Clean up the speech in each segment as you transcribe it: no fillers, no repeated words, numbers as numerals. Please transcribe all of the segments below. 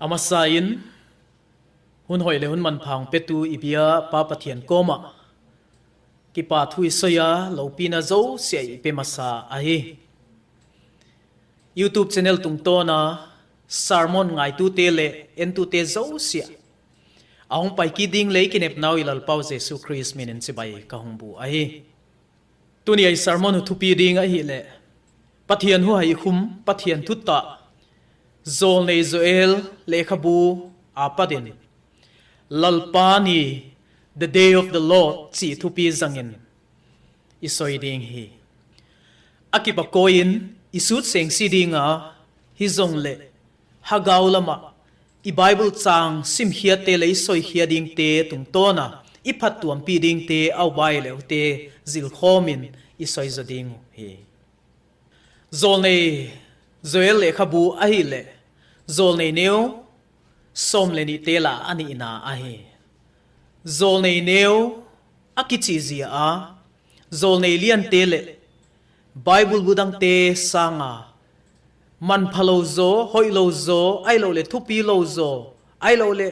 amasain hun hoi le hun man phang petu ibia pa pathian koma ki pa thui soya lopina zo se pe masa ahi YouTube channel tung to na sermon ngai tu te le en tu te zo sia ahong pai ki ding le kinep naw ilal pau jesu christ minen se bai ka hong bu ahi tuni ai sermon hu thupi ding ahi le pathian hu hai khum pathian thutta zol nei zoel le khabu apadin lalpani the day of the lord chi thupi zangin isoi ding hi akipa koin isut seng si dinga hi zong le hagaw lama i bible chang sim hia te le soi hia ding te tung to na i phat tuam pi ding te au bai le te zil khomin isoi zo ding hi zol nei zoel le khabu ahi le zol nei neu som le ni te la ani na ahi zol nei neu akichi zia a zol nei lian te le bible budang te sanga man phalo zo hoi lo zo ai lo le thupi lo zo ai lo le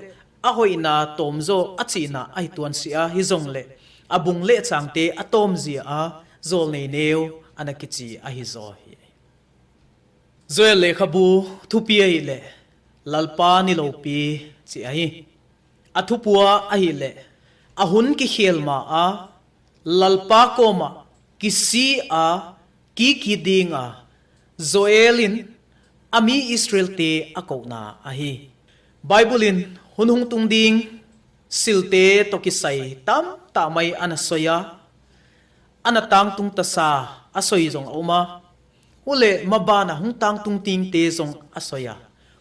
a hoi na tom zo achi na ai tuan sia hi zong le abung le chang te atom zia a zol nei neu anakichi a hi zo hi zoel le khabu thupi ai le lalpa ni lo pi chi ai athupua ai le ahun ki khelma a lalpa koma kisi a ki dinga zoelin ami israel te akona ahi bible in hunhung tung ding silte to kisai tam ta mai anasoya anatang tung tasa asoi jong oma ule mabana hung tang tung ting te jong asoya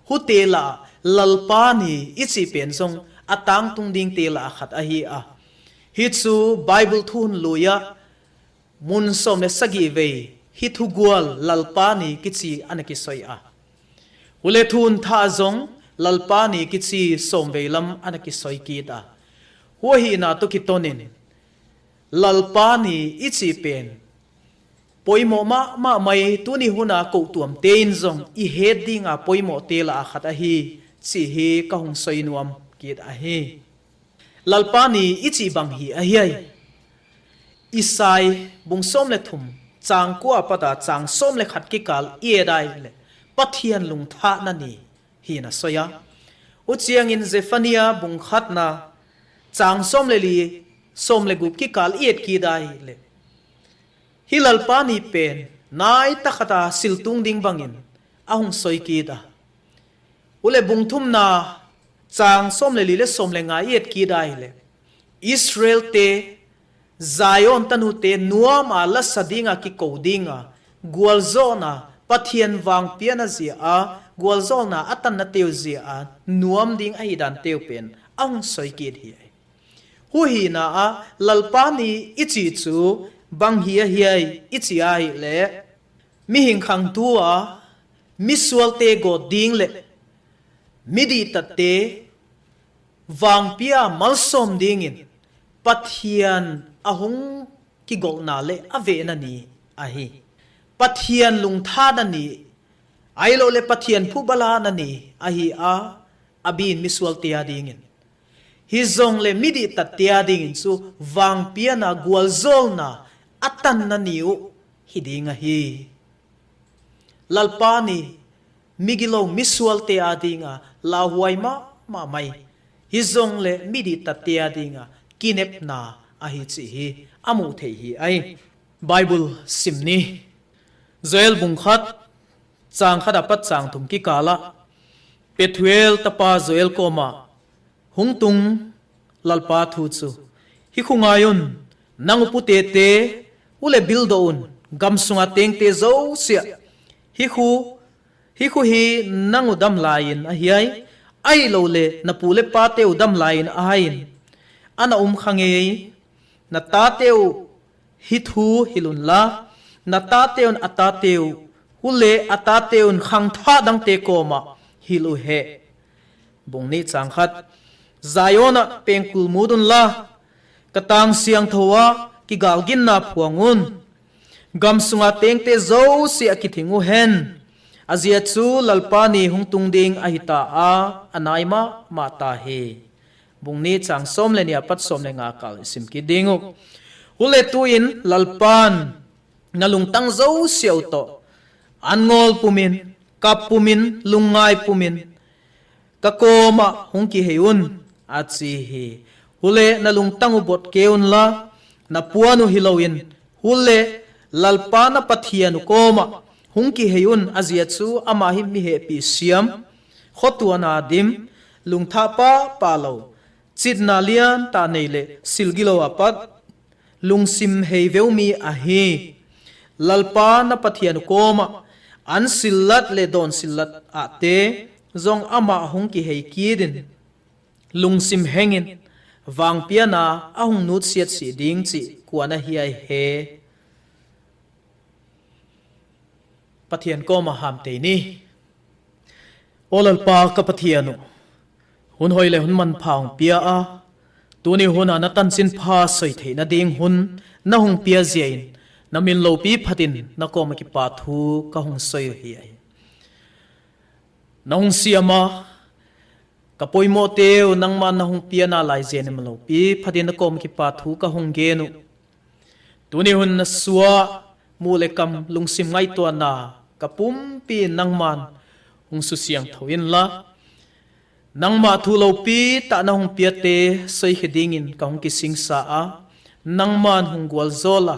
hutela lalpani ichi pen jong atang tung ding te la khat ahi a hitsu bible thun loya mun som ne sagi ve hi thu gwal lalpani kichi anaki soya ule thun tha jong lalpani kichi som velam anaki soi ki ta ho hi na to kitonin lalpani ichi pen poimo ma mai tuni huna ko tuam tein jong i headinga poimo tela khat a hi chi hi ka hung soi nuam kit a hi lalpani ichi bang hi a hi isai bung som le thum chang kwa pata chang som le khat ki kal e dai le pathian lung tha na ni hi na soya uchiang in zephania bung khat na chang som le li som le gup ki kal et ki dai le hilal pani pen nai takhata siltung ding bangin ahung soi ki da ule bung thum na chang som le li le som le nga et ki dai le israel te zion tanu te nuama la sadinga ki kodinga gwalzona pathian wang piana zia a gwalzona atan na teu zia a nuam ding ai dan teu pen ang soi ki hi hu hi na a lalpani ichi chu bang hia hiai ichi ai le mi hing khang tua mi sual te go ding le midi tatte wang pia malsom dingin pathian ahung ki gol na le ave na ni ahi pathian lung tha na ni ai lo le pathian phu bala na ni ahi a abin misual tia dingin hi zong le midi tatia dingin chu wang pia na gwal zol na atan na niu hidinga hi lalpani migilo misual te adinga la huai ma mai hi zong le midi tatia dinga kinep na ahi chi hi amu thei hi ai bible simni zoel bung khat chang khada pat chang thum ki kala pethuel tapa zoel koma hungtung lalpa thu chu hi khungayun nangupu te te ule bildoun gamsunga tengte zo sia hi khu hi nangudam lain a hiai ai lo le na pule pa te udam lain a hain ana khangei na ta teu hi thu hilun la na ta teun ata teu hule ata teun khang tha dang te koma hilu he bung ni chang khat zayona pengkul mudun la katang siang thowa ki galgin na phuangun gamsunga tengte zo si akithingu hen azia chu lalpani hung tung ding ahita a anaima mata he bungni chang som le nia pat som le nga kal sim ki dingu hule tu in lalpan ngalung tang zo siau to angol pumin kap pumin lungai pumin kakoma hung ki heun achi hi hule nalung tangu bot keun la na puanu hilowin hule lalpana pathianu koma hungki heyun azia chu ama hi mi he pi siam khotuana dim lungtha pa palo chitna lian ta neile silgilo apat lungsim heivemi a hi lalpana pathianu koma an sillat le don sillat ate zong ama hungki hei kidin lungsim hengin wang piana ahung nut siat si ding chi kuana hiai he pathian ko ma ham te ni olal pa ka pathianu hun hoile hun man phaung pia a tuni hun ana tan sin pha soi the na ding hun na hung pia ziain na min lo pi phatin na ko ma ki pa thu ka hung soi hi ai na hung siama kapoi mo teu nang man na hung pia na lai zen ma lo pi phatin na ko ma ki pa thu ka hung ge nu tuni hun na suwa mule kam lungsim ngai to na kapum pi nangman hung su siang thoin la nangma thu lo pi ta na hung pia te soi khedingin ka hung ki sing sa a nangman hung gwal zola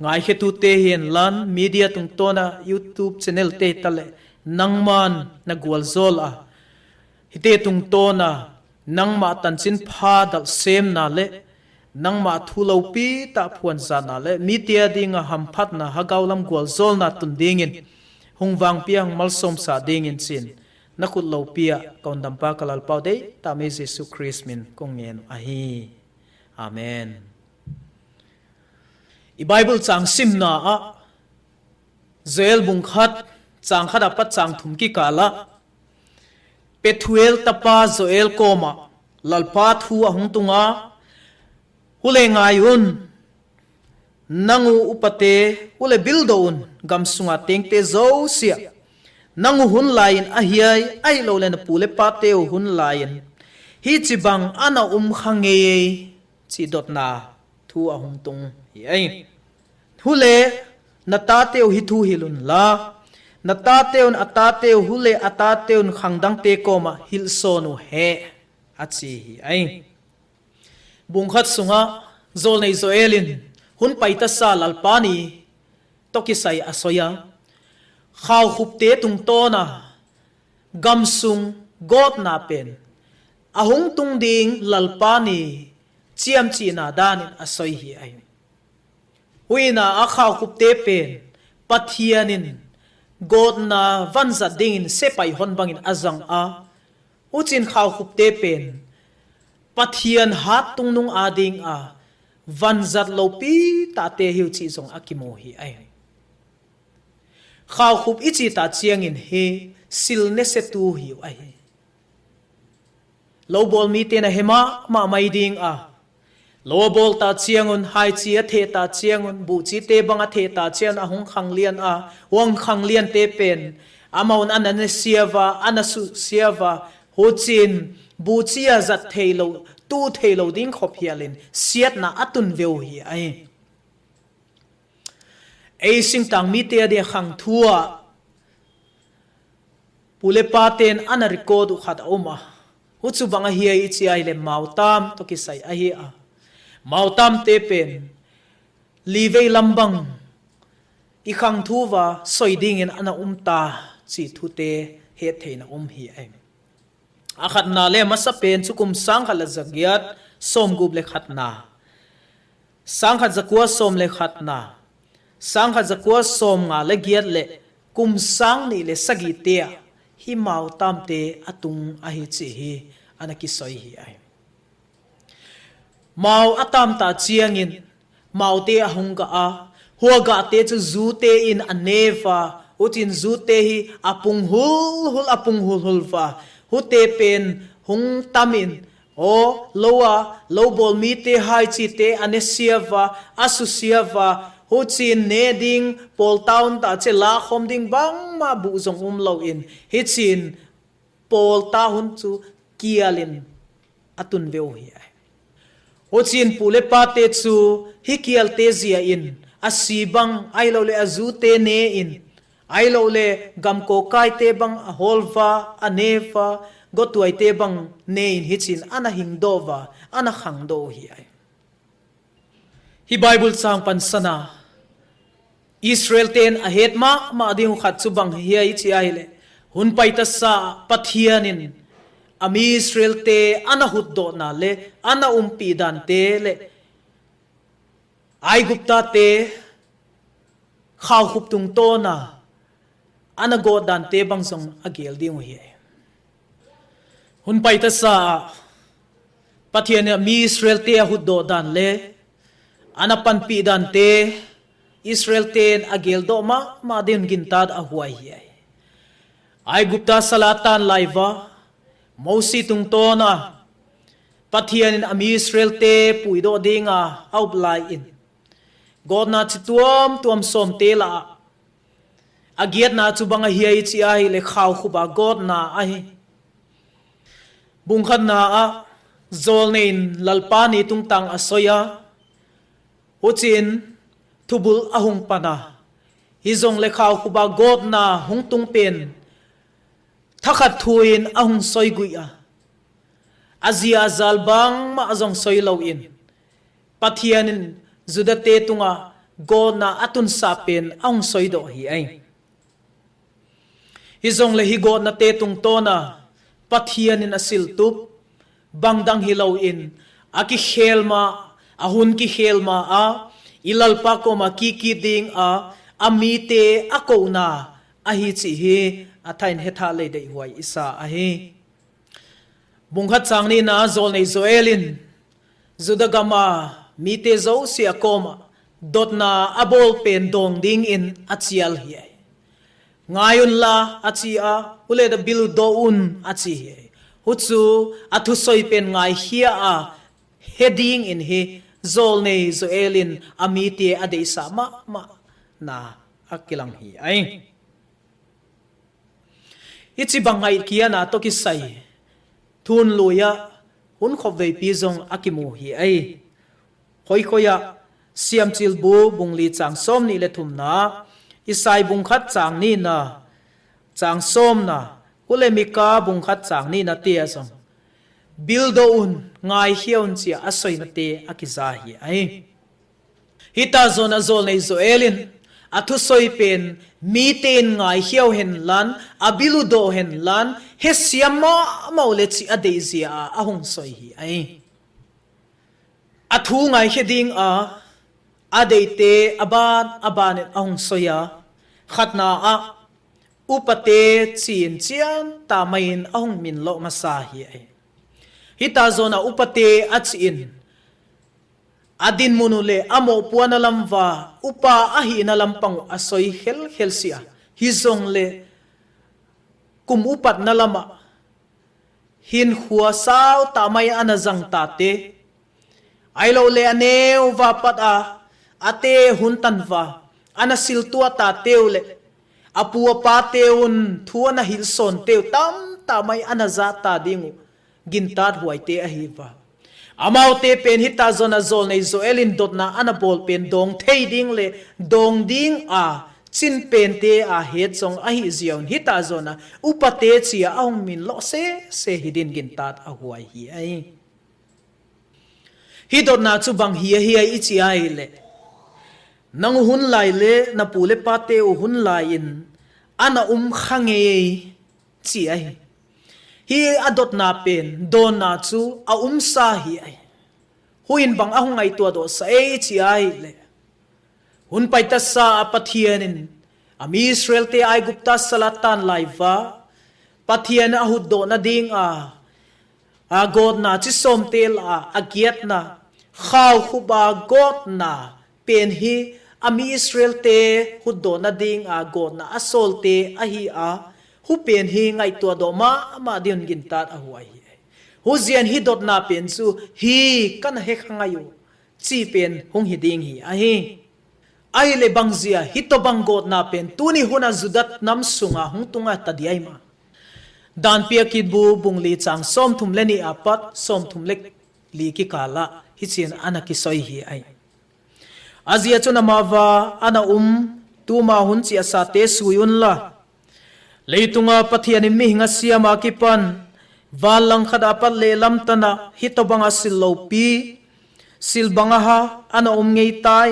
ngai he tu te hian lan media tung to na youtube channel te tale nangman na gwal zola hite tung to na nangma tan chin pha dal sem na le nangma thulo pi ta phuan za na le media dinga hamphat na hagaulam gwal zol na tun dingin hungwang piang malsom sa dingin sin nakut lo pia kaundam pa kalal pau de ta me jesu christ min kongen ahi amen i bible chang sim na a zel bung khat chang khada pat chang thum ki kala pethuel tapa zoel koma lalpa thu ahung tunga hule ngayun nangu upate hule bildoun gamsunga tengte zo sia nangu hun lain ahiai ai lo len pule pateu hun lain hi chibang ana khange chi dot na thu ahung tung hi ai hule natateu hi thu hilun la natateun atateu hule atateun khangdang te koma hilsonu he achi hi ai bungkhat sunga zol nei zoelin hun paita sa lalpani tokisai asoya khaw khupte tung tona gamsung god na pen ahung tung ding lalpani chiam chi na danin asoi hi ai huina a khaw khupte pen pathianin god na vanza ding sepai hon bangin azang a uchin khaw khupte pen pathian hat tung nung ading a vanzat lopi ta te hiu chi zong akimo hi ai khaw khup ichi ta chiang in he sil ne se tu hi ai lo bol mi te na hema ma mai ding a lo bol ta chiangun hai chi a the ta chiangun bu chi te bang a the ta chian a hong khang lian a wang khang lian te pen amaun anane siava anasu siava ho chin bu chia zat theilo tu theilo ding khop hialin siat na atun veu hi ai ei sing tang mi te de khang thua pule paten ana record u khat oma hu chu banga hi ai chi ai le mautam to ki sai a hi a mautam te pen live lambang i khang thuwa soiding in ana umta chi thu te he theina hi ai akhat na le masa pen chukum sang khala zagiat som gub le khatna sang khat zakwa som le khatna sang khat zakwa som nga le giat le kum sang ni le sagi te hi mau tam te atung a hi chi hi anaki soi hi ai mau atam ta chiangin mau te ahunga a huaga te chu zu te in aneva utin zu te hi apung hul va hute pen hung tamin o lowa lobol mi te hai chi te anesiava asusiava hu chin ne ding pol town ta che la khom ding bang ma bu zong lo in hi chin pol ta hun chu kialin atun veo hi hu chin pule pa te chu hi kial te zia in asibang ai lo le azu te ne in ai lo le gam ko kai te bang a holva anefa gotuai te bang ne in hi chin ana hingdova ana khangdo hi ai hi bible sang pansana Israel ten ahet ma ding khat chu bang hi ai chi ai le hun paita sa pathianin ami Israel te ana huddo na le ana umpi dan te le ai gupta te khaw khup tung to na ana go dan te bang song agel ding hi hun paita sa pathian ami Israel te huddo dan le ana panpi dan te Israel ten agel do ma din gintad a huai hi ai gupta salatan laiva mosi tung to na pathian in ami Israel te puido dinga aublai in god na tuam som te la agiat na chu banga hiai chi ai le khaw khuba god na ai bungkhat na a zol nein lalpani tung tang asoya uchin thubul ahung pana hizong le khaw khuba god na hung tung pen thakhat thuin ahung soiguia azia zalbang ma azong soilo in pathianin zudate tunga god na atun sapen ahung soido hi ai hizong le hi god na te tung to na pathianin asil tup bangdang hilaw in aki khelma ahun ki khelma a ilalpa ko makiki ding a amite ako na ahi chi hi athain hetha le dei huai isa ahi bungkhat changni na zol nei zoelin zudagama mite zo si akoma dotna abol pen dong ding in achial hi ngayon la achia ule da bilu do un achi hi hutsu athu soi pen ngai hia a heading in he zol nei zoelin amite ade sa ma na akilang hi ai ichi bangai kia na to ki sai thun loya hun khobvei pi zong akimu hi ai khoi khoya siam chil bu bungli chang som ni le thum na isai bungkhat chang ni na chang som na ulemika bungkhat chang ni na tia song bildo un ngai hion chia asoi na te akiza hi ai hita zona zol nei zoelin athu soi pen mi ten ngai hiao hen lan abilu do hen lan he siama maule chi adeizia ahung soi hi ai athu ngai heding a adeite aban ahung soya khatna a upate chin chian tamain ahung min lo masa hi ai hita zona upate achin adin munule amo puana lamwa upa ahi na lampang asoi hel sia hizong le kum upat na lama hin huwa saw tamay anazang tate ailo le aneu va pat a ate huntan va anasil tua tateu le apua pateun thua na hilson teu tamay anaza ta dingu gintat huaite ahiva amau te pen hita zona zol nei zoelin dot na anabol pen dong thei ding le dong ding a chin pen te a het song a hi zion hita zona upate chia aung min lo se hidin gintat a huai hi ai hi dot na chu bang hi ai chi ai le nang hun lai le na pule pate u hun lai in ana khange chi ai hi adot na pen don na chu a sa hi ai huin bang ahung ai tua do sa e chi ai le hun paita sa pathianin ami Israel te ai gupta salatan laiva pathian ahud do na ding a god na chi som tel agiat na khaw khuba god na pen hi ami Israel te hud do na ding god na asol te ahi hu pen hi ngai tua do ma dion gintat a huai hu zian hi dot na pen chu hi kan he khangayu chi pen hung hi ding hi a hi ai le bangzia hito bangot na pen tuni huna zudat nam sunga hung tunga tadiai ma dan pia kit bu bungli chang som thum le ni apat som thum lek li ki kala hichin anaki soi hi ai azia chuna mawa ana tuma hun chi asa te suyun la leitunga pathian mi hinga siama ki pan walang khada pat le lam tana hitobanga silopi silbanga ha ana ngei tai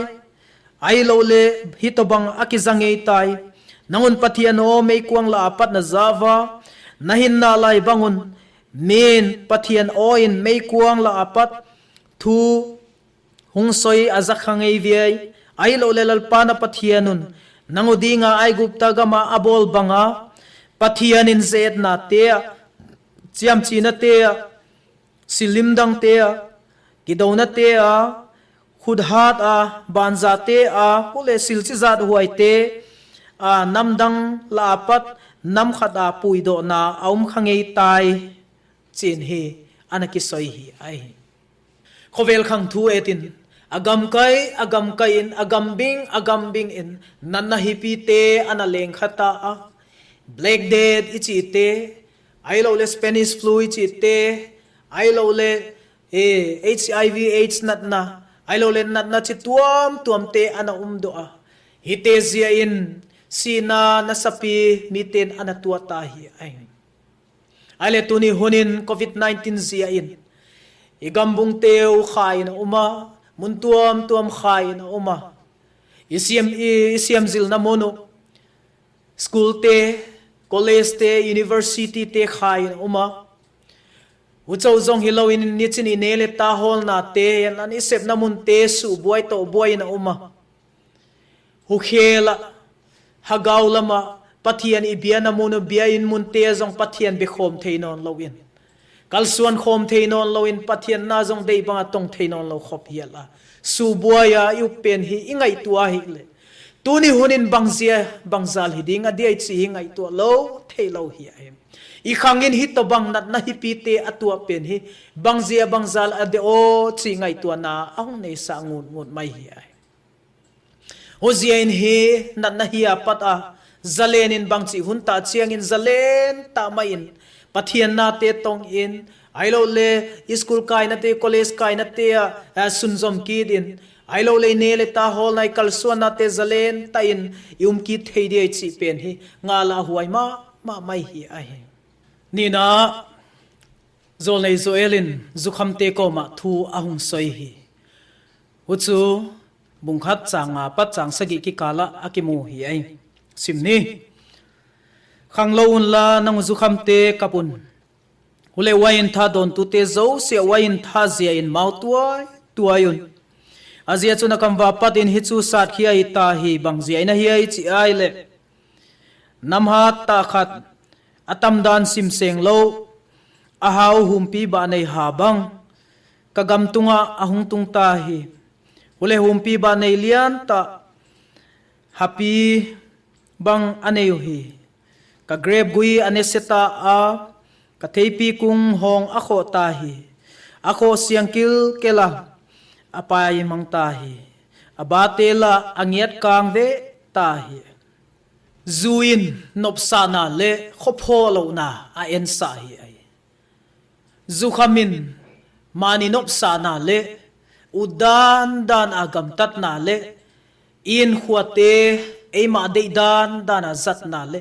ai lo le hitobang akizangei tai nangun pathian o mei kuang la apat na zawa nahin na lai bangun men pathian o in mei kuang la apat thu hung soi azakhangei viai ai lo le lalpa na pathianun nangudinga ai gupta gama abol banga pathian in zet na te chiam china te silimdang te kidona te khudhat banza te kule silchi zat huai te namdang lapat nam khada puido na aum khangei tai chin hi anaki soi hi ai khovel khang thu etin agam kai in agam bing in nanna hi pi te ana leng khata black death ichi te ai lo le Spanish flu ichi te ai lo le HIV AIDS nat na ai lo le nat na chi tuam te ana do hite zia in sina nasapi miten ana tua ta hi ai ale tuni hunin COVID-19 zia in igambung teu khai na mun tuam khai na isiam zil na mono school te college te university te khai na uchau zong hilowin nichin inele ta hol na te an isep na mun te su buai to buai na hu khela hagaw lama pathian ibiana muno biain mun te zong pathian be khom theinon lowin kalsuan khom theinon lowin pathian na zong dei banga tong theinon lo khop hiala su buaya yu pen hi ingai tua hi le tuni hunin bangzal hiding adi chi hingai to lo theilo hi ai I khangin hit to bang nat na hipite atua pen hi bangzia bangzal ade o chi ngai tua na ahung nei sa ngun mai hi ai hoziain hi nat na hi apat zalen in bangchi hun ta chiang in zalen ta mai in pathian na te tong in ai lo le school kai na te college kai na te sunzom kid in ai lo le ne le ta hol nai kal suan na te zalen ta in ki thei de chi pen hi ngala huai ma mai hi ai nina zolnei zoelin zukham te ko ma thu ahung soi hi uchu bungkhat changa pat chang sagi ki kala akimu hi ai simni khanglo un la nang zukham te kapun ule wain tha don tu te zo se wain tha zia in mau tuayun azia chuna kam wa pat in hichu sat khia ita hi bang zia ina hi ai chi ai le namha ta khat atam dan sim seng lo ahau humpi ba nei habang kagam tunga ahung tung ta hi ule humpi ba nei lian ta happy bang aneu hi ka grab gui aneseta ka theipi kung hong akho ta hi akho siangkil kela apai mang ta hi abatela angiat kang ve ta hi zuin nopsana le khopholo na a ensa hi ai zukhamin mani nopsana le udan dan agam tat na le in khuate ema de dan azat na le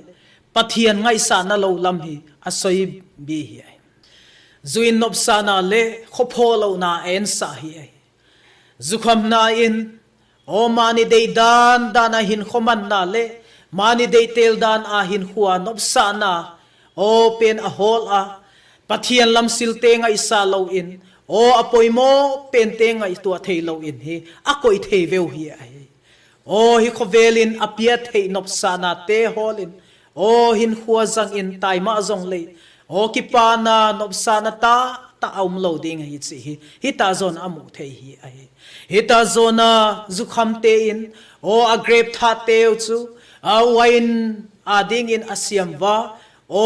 pathian ngai sa na lo lam hi asoi bi hi ai zuin nopsana le khopholo na ensa hi ai zukham na in o mani de dan hin khoman na le mani de tel dan hin huwa nopsana o pen a hol pathian lam silte ngai sa lo in o apoimo pen te ngai tua thei lo in hi akoi thei veu hi ai o hi khovelin apia thei nopsana te holin o hin huwa zang in tai ma zong le o kipana nopsana ta aum lo ding hi chi hi ta zon amu thei hi ai hi ta zona zukham te in o a grape tha te chu a wain ading in asiam wa o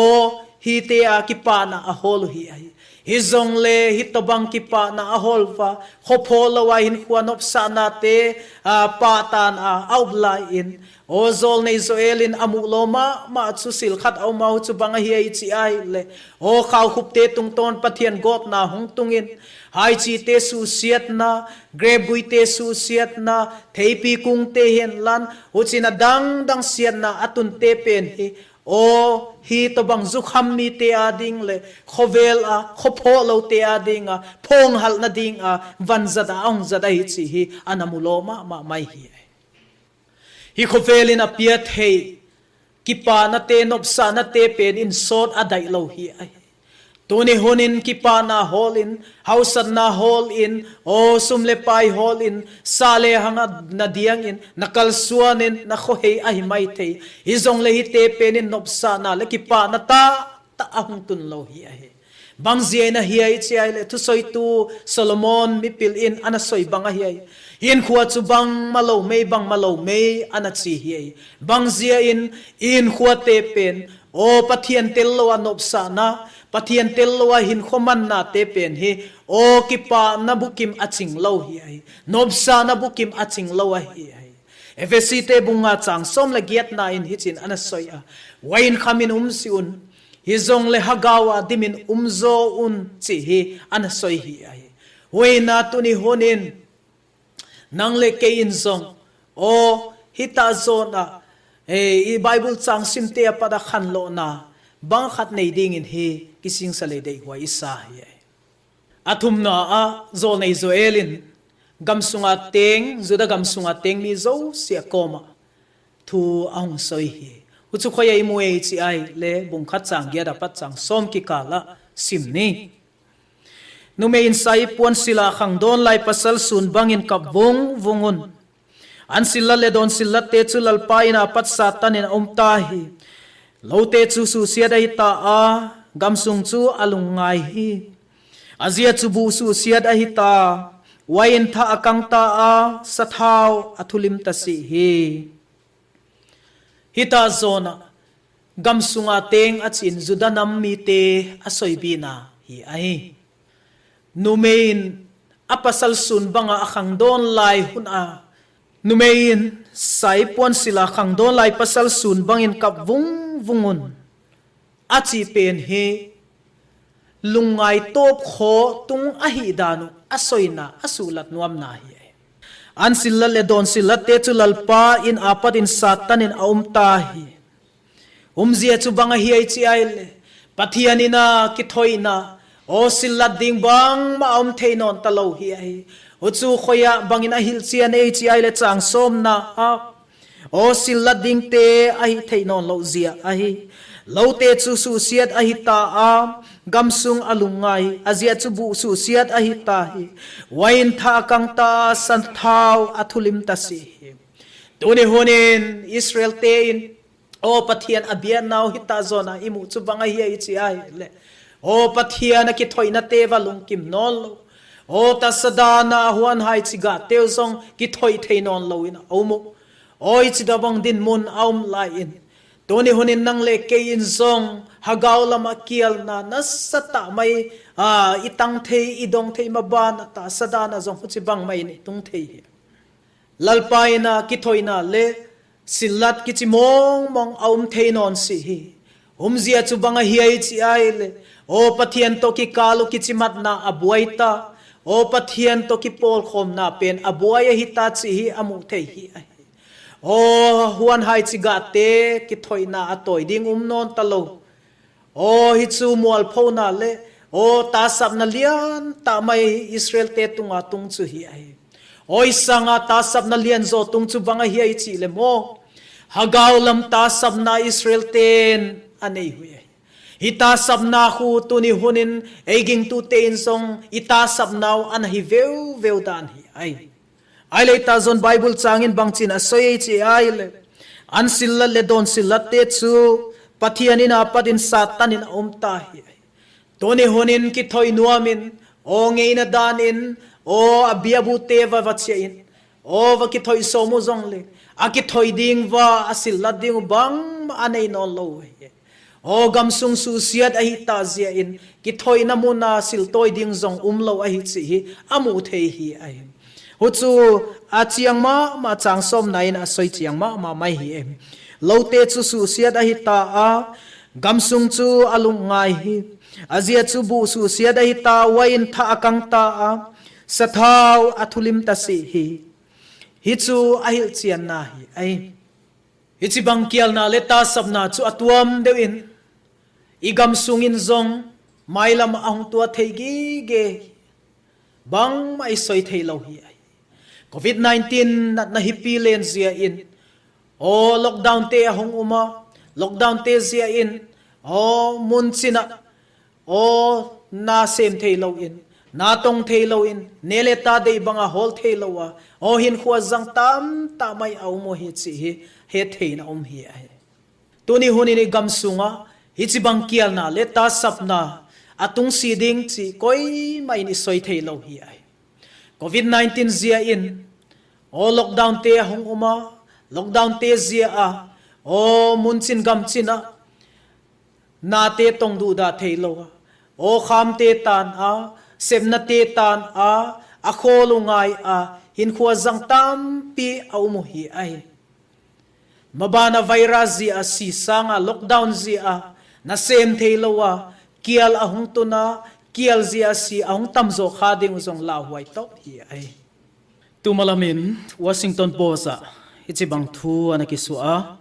hi te kipana a hol hi ai hi zong le hi tobang ki pa na ahol fa khopho lawa hin khuanop sana te pa tan a aublai in ozol nei zoelin amu loma ma chu sil khat au mau chu banga hi ai chi ai le o khaw khup te tung ton pathian gop na hung tungin hai chi te su siat na grab gui te su siat na theipi kung te hen lan uchina dang siat na atun te pen hi o hi to bang zu kham mi te ading le khovel a khopho lo te ading a phong hal na ding a van zada ong zada hi chi hi anamulo ma mai hi khovelin a piat hei kipa na te nop sa na te pen in sot adai lo hi ai tuni hunin kipa na hol in hausat na hol in o sumle pai hol in sale hanga na diang in nakal suanin na khohei ai mai thei izong le hi te penin nop sa na le kipa na ta ahung tun lo hi ai bang zia na hi ai chi ai le thu soi tu Solomon mi pil in ana soi banga hi ai in khuwa chu bang malo mei ana chi hi ai bang zia in khuwa te pen o pathian tel lo anop sa na pathian tel lowa hin khoman na te pen hi o kipa na bukim aching lo hi ai nobsa na bukim aching lo hi ai efesi te bunga chang som la giat na in hichin ana soya wain khamin si un hi zong le hagawa dimin zo un chi hi ana soi hi ai waina tuni honin nang le ke in zong o hita zona e bible chang simte pada khan lo na bang khat nei ding in hi kising sale dei wa isa hi athum na a zo nei zoelin gamsunga teng zuda gamsunga teng mi zo sia koma thu ang soi hi uchu khoya i muei chi ai le bung khat chang gya da pat chang som ki kala simni nume in sai pon sila khang don lai pasal sun bangin kap vungun an sila le don sila te chu lalpa ina pat satan in omta hi lote chu su sia dai ta a gamsung chu alungai hi azia chu bu su sia dai ta wain tha akang ta a sathau athulim ta si hi hita zona gamsunga teng achin judanam mi te asoibina hi ai numein apasal sun banga akhang don lai hun a numein sai pon sila khang don lai pasal sun bangin kap vungun achi pen he lungai top kho tung ahi danu asoina asulat nuam na hi an silla le don silla te chu lalpa in apat in satan in aumta hi umzia chu banga hi ai chi ai le pathianina ki thoina o silla ding bang ma om theinon talo hi ai uchu khoya bangin a hil chian ei chi ai le chang som na a o silla ding te ai theinon lo zia ai lo te chu su siat a hita a gamsung alungai azia chu bu su siat a hita hi wain tha kang ta san thau athulim ta si tuni honin Israel te in o pathian abian naw hita zona imu chu banga hi ai chi ai le o pathian ki thoina te walung kim nol o ta sadana huan hai chi ga teu song ki thoi theinon lo in omu oi chi da bang din mun aum lai in toni honin nang le ke in zong hagaw lama kial na nasata mai itang thei idong thei mabana ta sadana zong chi bang mai ni tung thei lalpaina ki thoina le silat ki chi mong aum thei non si hi umzia chu banga hi ai chi ai le o pathian to ki kalu ki chi mat na abuaita o pathian to ki pol khom na pen abuaya hi ta chi hi amu thei hi ai o huan hai chi ga te ki thoina atoi ding non talo o hi chu mual phona le o ta sap na lian ta mai Israel te tunga tung chu hi ai oi sanga ta sap na lian zo tung chu banga hi ai chi le mo hagaw lam ta sap na Israel ten anei hui ita sap na khu tuni hunin eging tu ten song ita sap naw an hi veu dan hi ai le ta zon Bible changin bangchin asoi chi ai le an silla le don silla te chu pathianin apadin satanin omta hi toni honin ki thoi nuamin o ngeina danin o abiabu te va vachiin o va ki thoi somu zong le a ki thoi ding va asilla ding bang anei non lo o gam sung su siat a hi ta zia in ki thoi na mu na sil toi ding zong lo a hi chi hi amu thei hi ai hu chu a chiang ma chang som nai na soi chiang ma mai hi em lo te chu su siat a hi ta a gam sung chu alung ngai hi azia chu bu su siat a hi ta wain tha akang ta a sathau athulim ta si hi chu a hil chian na hi ai hi chi bang kial na le ta sabna chu atuam deuin igam sungin zong mailam ang tua theigi ge bang mai soi thei lo hi ai covid 19 na hi pi len zia in o lockdown te hong uma lockdown te zia in o mun china o na sem thei lo in na tong thei lo in nele ta de banga hol thei lo wa o hin khwa zang tam ta mai au mo hi chi hi he thei na hi ai tuni huni ni gam sunga hi chi bang kial na le ta sapna atung si ding chi koi mai ni soi thei lo hi ai covid 19 zia in o lockdown te hong uma lockdown te zia a o mun chin gam china na te tong du da thei lo o kham te tan a semna te tan a kholungai a hin khwa zang tam pi au mo hi ai mabana virus zia si sanga lockdown zia na sem theilowa kial ahung tuna kial zia si ahung tamzo khading zong la huai top hi ai tumalamin Washington Post a ichibang thu anaki su a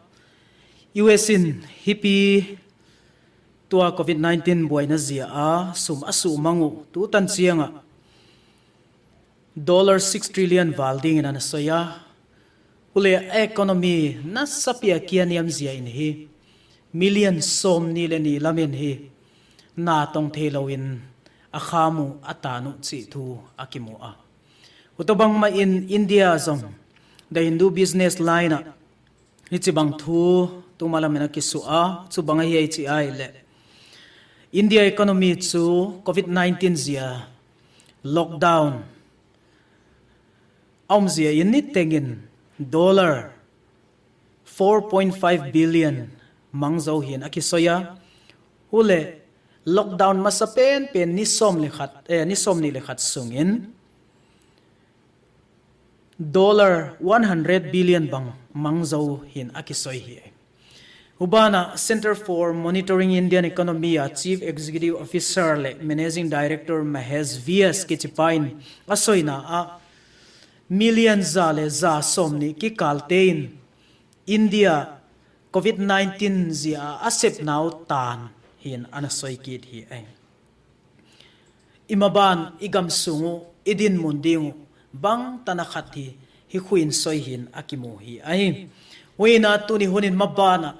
US in hippy tua covid 19 boina zia a sum asu mangu tu tan chianga $6 trillion valding in anasoya ule economy na sapia kianiam zia in hi million som ni le ni lamin hi na tong theloin akhamu atanu chi thu akimu a utobang ma in India zong the Hindu business line a hichibang thu tumalamena kisu a chu banga hi chi ai le India economy chu covid 19 zia lockdown zia in ni tengin $4.5 billion mangzo hin akisoya hule lockdown masapen pen ni som ni lekhat sungin $100 billion bang mangzo hin akisoy hi Hubana Center for Monitoring Indian Economy Chief Executive Officer le Managing Director Mahesh V.S. Kichipain asoina a million zale za somni ki kaltein India COVID-19 zia asep now tan hin anasoi kit hi ai imaban igam sungu idin mundingu bang tanakhati hi khuin soi hin akimu hi ai wina tuni hunin mabana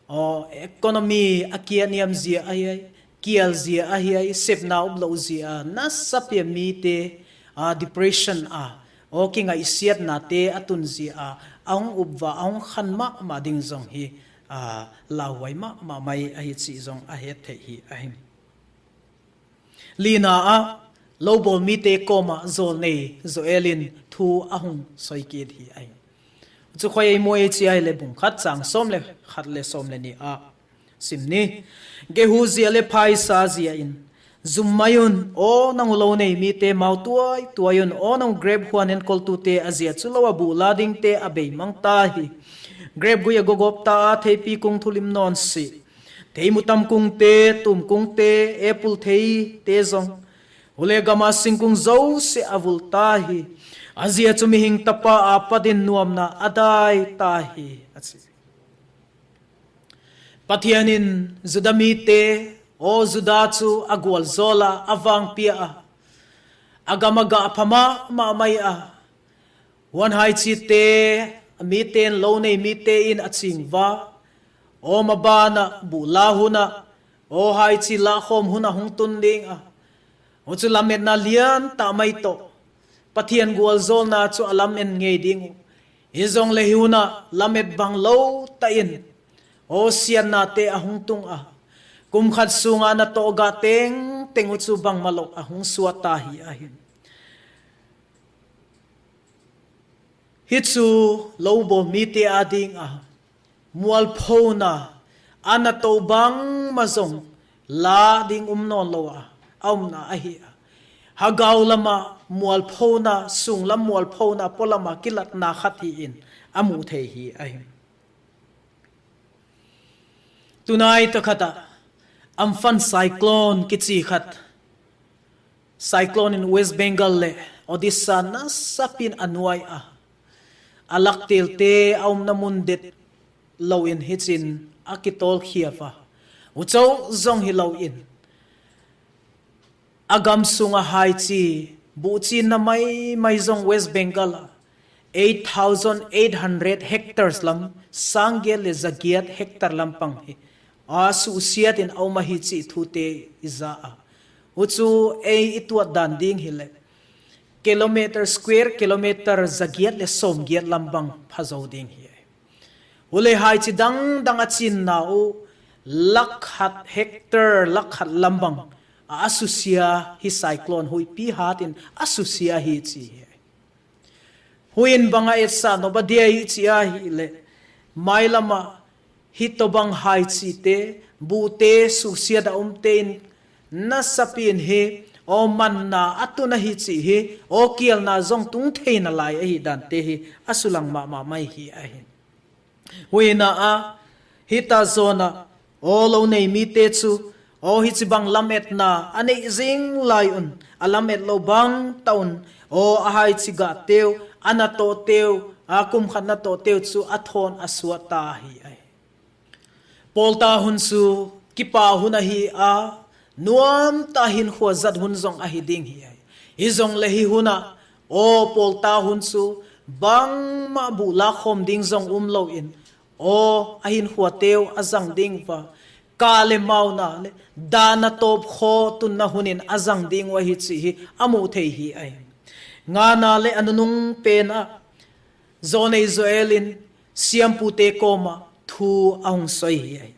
o economy akianiam zia ai kial zia ai sep now blo zia nasapya mi te depression o kinga isiat na te atun zia ang ubwa ang khanma ma ding zong hi lawai ma mai a hi chi zong a he the hi a him lina a lobol mi te koma zol nei zoelin thu ahung soikid hi ai chu khoi moi chi ai le bung khat chang som le khat le som le ni a simni gehu zia le phai sa zia in zumayun o nang lo nei mi te mau tuayun o nang grab huan en kol tu te azia chulawa bu lading te abei mang ta hi grab guya gogop ta thei pi kung thulim non si thei mutam kung te tum kung te apple thei te zong hule gama singkung zo se avul ta hi azia chumi hing tapa apadin nuamna adai ta hi pathianin zudami te o zudachu agwal zola avang pia agamaga aphama ma mai wan hai chi te mi ten lo nei mi te in aching wa o mabana bula huna o hai chi la khom huna hung tun ding o chu lamet na lian ta mai to pathian gwal zol na chu alam en ngei ding izong le huna lamet bang lo ta in o sian na te ahung tung kum khat sunga na to ga teng uchu bang malok ahung suata hi ahin hitsu lobo mi te ading mual phona anato bang mazong la ding non loa na ahi hagaw lama mual phona sung lam mual phona polama kilat na khati in amu thei hi ai tunai to khata amfan cyclone kichi khat cyclone in West Bengal le Odisha na sapin anuai alak telte aum namundet low in hitsin akitol khiafa ucho zong hi low in agam sunga hai chi buchi na mai zong West Bengal 8,800 hectares lam sangge le zagiat hectar lampang hi asu siat in auma hi chi thute iza uchu itwa danding hile kilometer zagiat le somgiat lambang phazau ding hi ule hai chi dang achin na u lakhat hectar lakhat lambang asusia hi cyclone hui pi hatin asusia hi chi huin banga etsa no badia hi chi a hi le mailama hitobang hai chi te bute susia da umtein nasapin he o manna atuna hi chi he o kial na zong tung theina lai hi dan te hi asulang ma mai hi a hi huina a hita zona o lo nei mi te chu o hi chi bang lamet na anei zing lai un alamet lo bang taun o a hai chi ga teu anato teu akum khana to teu chu athon aswata hi ai polta hun su kipa hun hi a nuam ta hin khwazat hun zong a hi ding hi ai hi zong le hi huna o polta hun su bang ma bu la khom ding zong lo in o a hin khwateu azang ding va kale mauna le dana top kho tun na hunin azang ding wa hi chi hi amu thei hi ai nga na le anunung pena zone Israelin siampu te koma thu aung soi hi ai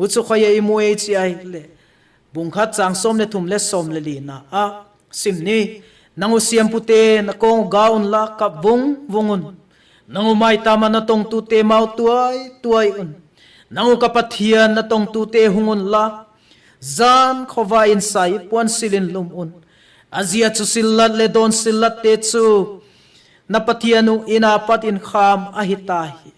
uchu khoya imue chi ai le bungkha chang som le thum le som le li na a simni nangu siampu te na kong gaun la ka vungun nangu mai tama na tong tu te mau tuai un nangu kapathian na tong tu te hungun la zan khova in sai puan silin lum un azia chu sillat le don sillat te chu na pathianu ina pat in kham ahita hi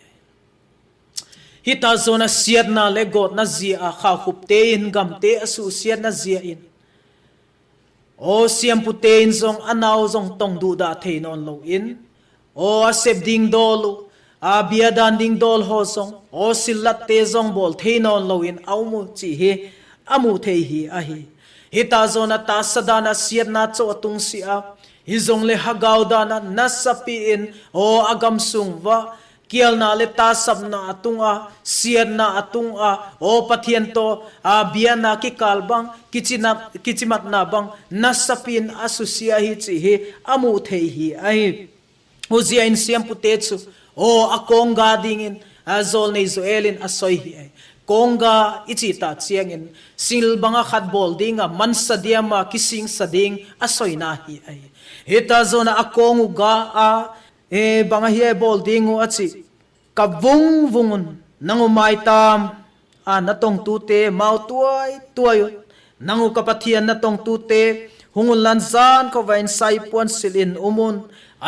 hita zona siat na le god na zia kha khup te in gam te asu siat na zia in o siam pu te in zong anau zong tong du da theinon lo in o asep ding dolu a bia dan ding dol ho song o sillat te zong bol theinon lo in aumu chi he amu thei hi a hi hita zona ta sadana siat na cho tung si a hi zong le hagaw dana nasapi in o agam sung wa kial na le ta sab na atunga siat na atunga o pathian to a bia na ki kalbang kichimat na bang nasapin asusia hi chi he amu thei hi ai huzia in siam pute chu o akonga dingin azol nei zoelin asoi hi ai konga ichi ta chiangin sil banga khat bol dinga man sadiama kising sading asoi na hi ai heta zona akongu ga a banga hi bol dingu achi ka vungun nangu mai tam a natong tu te mau tuai nangu kapathian natong tu te hungul lanzan ko vain sai puan silin umun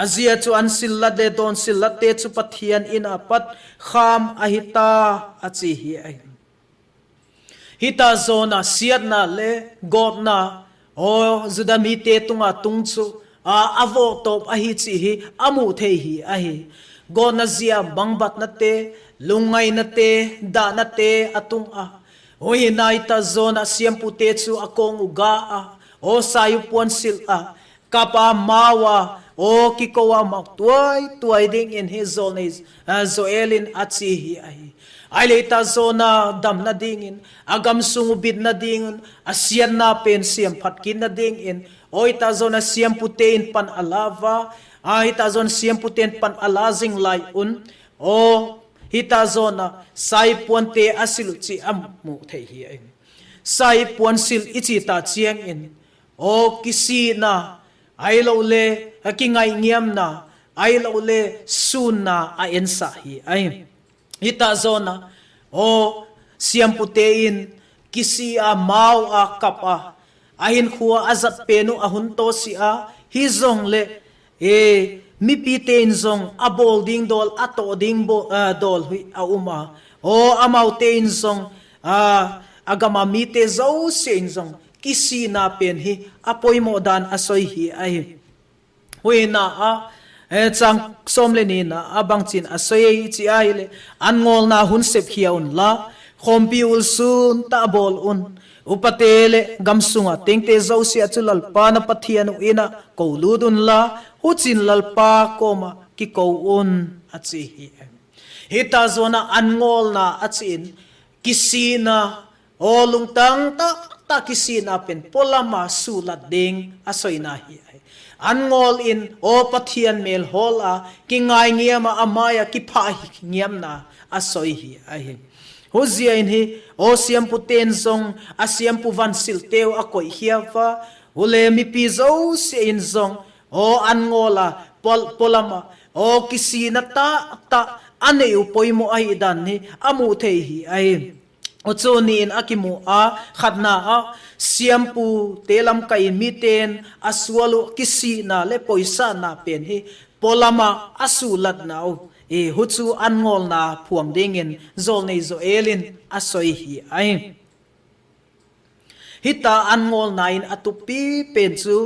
azia chu an sillat de don sillat te chu pathian in apat kham ahita achi hi ai hita zona siat na le god na o zudami te tunga tungchu a avo top ahi chi hi amu thei hi ahi god na zia bangbat na te lungai na te da na te atung a oi nai ta zona siam pu te chu akong uga a o sayu puan sil a kapa mawa o kikowa mak tuai ding in his zones zoelin achi hi ai ai le ta zona dam na ding in agam sungu bid na ding asian na pen siam phatkin na ding in oi ta zona siam pute in pan alava ai ta zona siam puten pan alazing lai un o hita zona sai puante asilu chi amu thei hi ai sai puan sil ichi ta chiang in o kisi na ai lo le akingai ngiam na ai lo le sun na a ensa hi ai hita zona o siam putein kisi a mau a kap a ahin khuwa azat penu ahun to si a hi zong le mi pi ten zong a bol ding dol a to ding dol hui a uma o amau ten zong agama mi te zo sen zong kisi na pen hi apoi mo dan asoi hi ai hui na a chang som le ni na abang chin asoi chi ai le an ngol na hun sep hiaun la khompi ul sun ta bol un upatele gamsunga tengte zo sia chulal pa na pathian ina ko ludun la huchin lalpa koma ki ko un achi hi hita zona angol na achin kisina olung tang ta kisina pen polama sulat ding asoina hi angol in o pathian mel hola ki ngai ngiama amaya ki pha hi ngiam na asoi hi ai hozia in hi o siam pu ten zong asiam pu van sil teu akoi hiawa ule mi pi zo se in zong o angola polama o kisina ta ane upoimo ai dan ni amu thei hi ai ochoni in akimu a khatna a siampu telam kai miten aswalu kisina le poisa na pen hi polama asulat nau huchu angol na phuang dingin zol nei zo elin asoi hi ai hita angol nain atupi penchu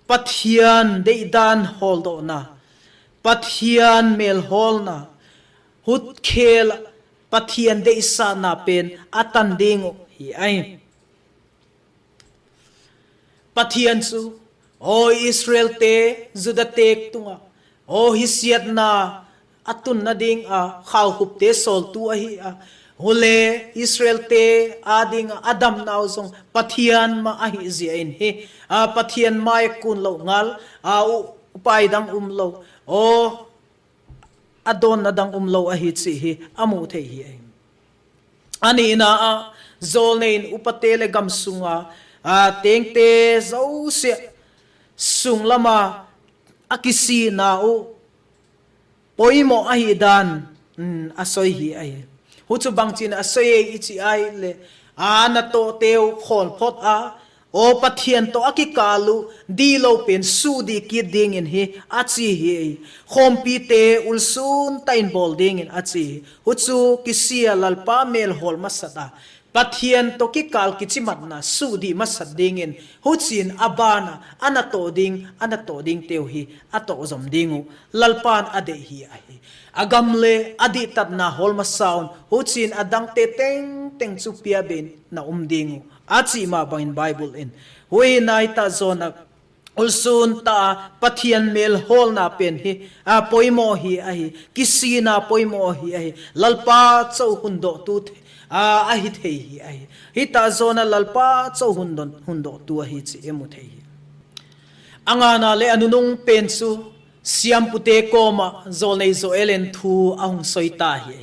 pathian deidan holdo na pathian mel hol na hut khel pathian deisa na pen atan ding hi ai pathian chu o Israel te juda tek tunga o hisiat na atun na ding a khaw hup te sol tu a hi a hole Israel te ading adam naw song pathian ma a hi ziain he a pathian mai kun lo ngal a upai dang lo o adon na dang lo a hi chi hi amu the hi ani na a zol nein upatele gam sunga a tengte zo se sung lama akisi na o poimo a hi dan asoi hi ai huchu bangchin asoi ichi ai le ana to teu khol phot a o pathian to akikalu di lo pen su di ki ding in hi achi hi khompi te ulsun tain bol ding in achi huchu kisia lalpa mel hol masata pathian to ki kal ki chimat na su di masat ding in huchin abana anato ding teu hi ato zom dingu lalpan ade hi ai agamle adi tat na hol masaun huchin adang te teng chu pia ben na dingu achi ma bain bible in hui nai ta zona ulsun ta pathian mel hol na pen hi a poimo hi ai kisina poimo hi ai lalpa chau hundo tu a hi thei hi ai hita zona lalpa chau hundo tu hi chi emu thei anga na le anunung pen su siam pute koma zol nei zo elen thu ahung soita hi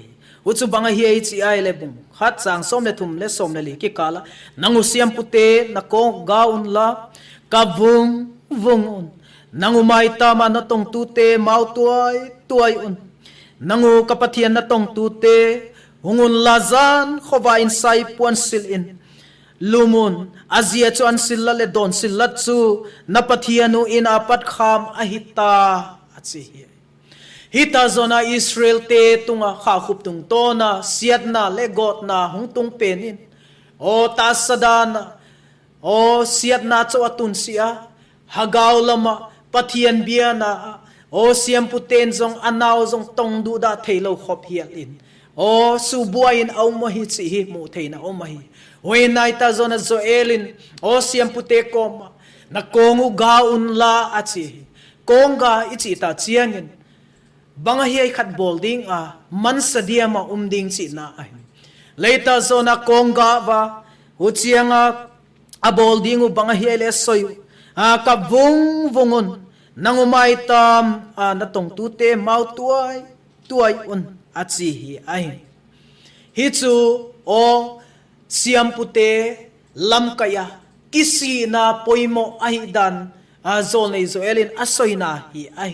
uchu banga hi chi ai le bung khat chang som le thum le som le li ki kala nangu siam pute na ko gaun la ka vung un nangu mai ta ma na tong tu te mau tuai un nangu kapathian na tong tu te hungun lazan khowa in sai puan sil in lumun azia chuan silla le don sillat chu napathianu in apat kham ahita achi hita zona Israel te tunga kha khup tung to na siat na le got na hung tung penin o ta sadana o siat na cho atun sia hagaw lama pathian biana o siam puten zong anaw zong tong du da thailo khop hial in o subuain au mahi chi hi mu theina o mahi hoinai ta zona zoelin o siam pute koma na kongu gaun la achi konga ichi ta chiangin banga hi khat bolding a man sadia ma umding chi na ai leita zona konga wa uchianga a bolding u banga hi le soy a ka vungun nangumai tam na tong tu te mau tuai un achi hi ai hi chu o siam pute lam kaya kisi na poimo ai dan zol nei zoelin asoina hi ai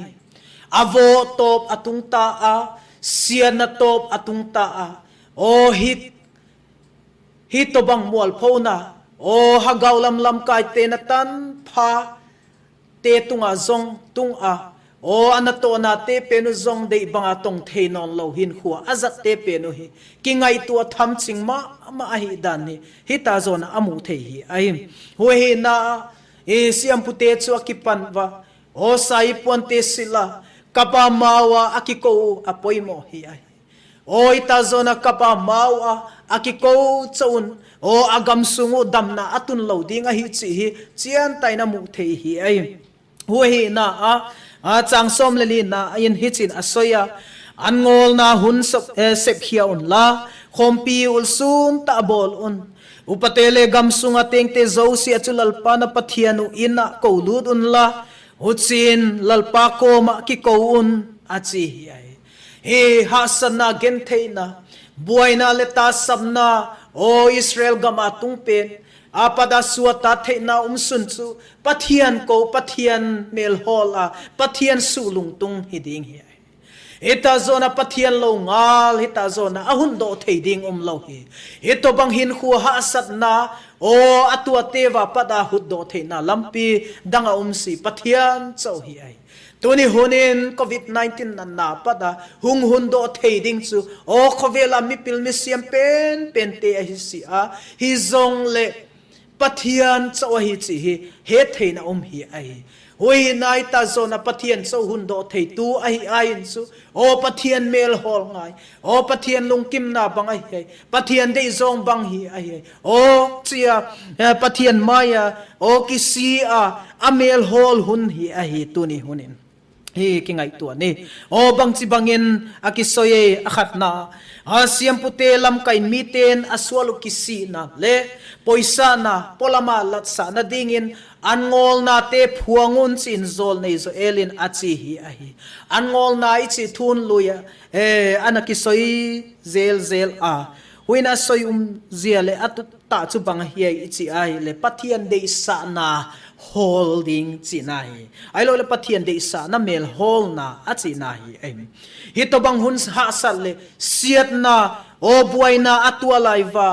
avo top atung ta a sian na top atung ta a o hit hi to bang mual pho na o hagaw lam kai te na tan pha te tunga zong tung a o anato na te penu zong de banga tong the non lo hin khuwa azat te penu hi kingai tu tham ching ma hi dan ni hi ta zona amu the hi ai ho hi na e siam pute chu akipan wa o sai ponte sila kapa mawa akiko apoimo hi ai o ita zona kapa mawa akiko chun o agam sungu damna atun lo ding a hi chi hi chian taina mu the hi ai ho hi na a chang som leli na in hichin asoya angol na hun sep hia on la khompi ul sum ta bol on upatele gamsunga tengte zosi achulal pana pathianu ina koulud un la huchin lalpa ko ma ki ko un achi ai he hasana gentheina buaina leta sabna o Israel gama tungpen apada suata theina sun chu pathian ko pathian mel hol a pathian sulung tung hiding hi eta zona pathian lo ngal hita zona ahun do theiding lo hi eto bang hin khu ha sat na o atua tewa pada huddo theina lampi danga si pathian chau hi ai tuni hunin covid-19 na pada hung hundo theiding chu o khovela mi pil mi siam pen te hi si a hi zong le pathian chau hi chi hi he theina hi ai hui nai ta zona pathian so hundo thei tu ai chu o pathian mel hol ngai o pathian lungkim na bang ai pathian dei zong bang hi ai o chia pathian maya o kisi a amel hol hun hi ai tu ni hunin hi kingai tu ni o bang chi bangin akisoye akhatna asiam pute lam kain miten aswalu kisi na le poisa na polama lat sa na dingin angol na te phuangun chin zol nei zo elin achi hi ahi angol na ichi thun luya anaki soi zel a huina soi ziale atu ta chu bang hi ichi ai le pathian dei sa na holding chinai ai lo le pathian dei sa na mel hol na achi na hi em hi to bang hun ha sal le siat na o buaina atua laiva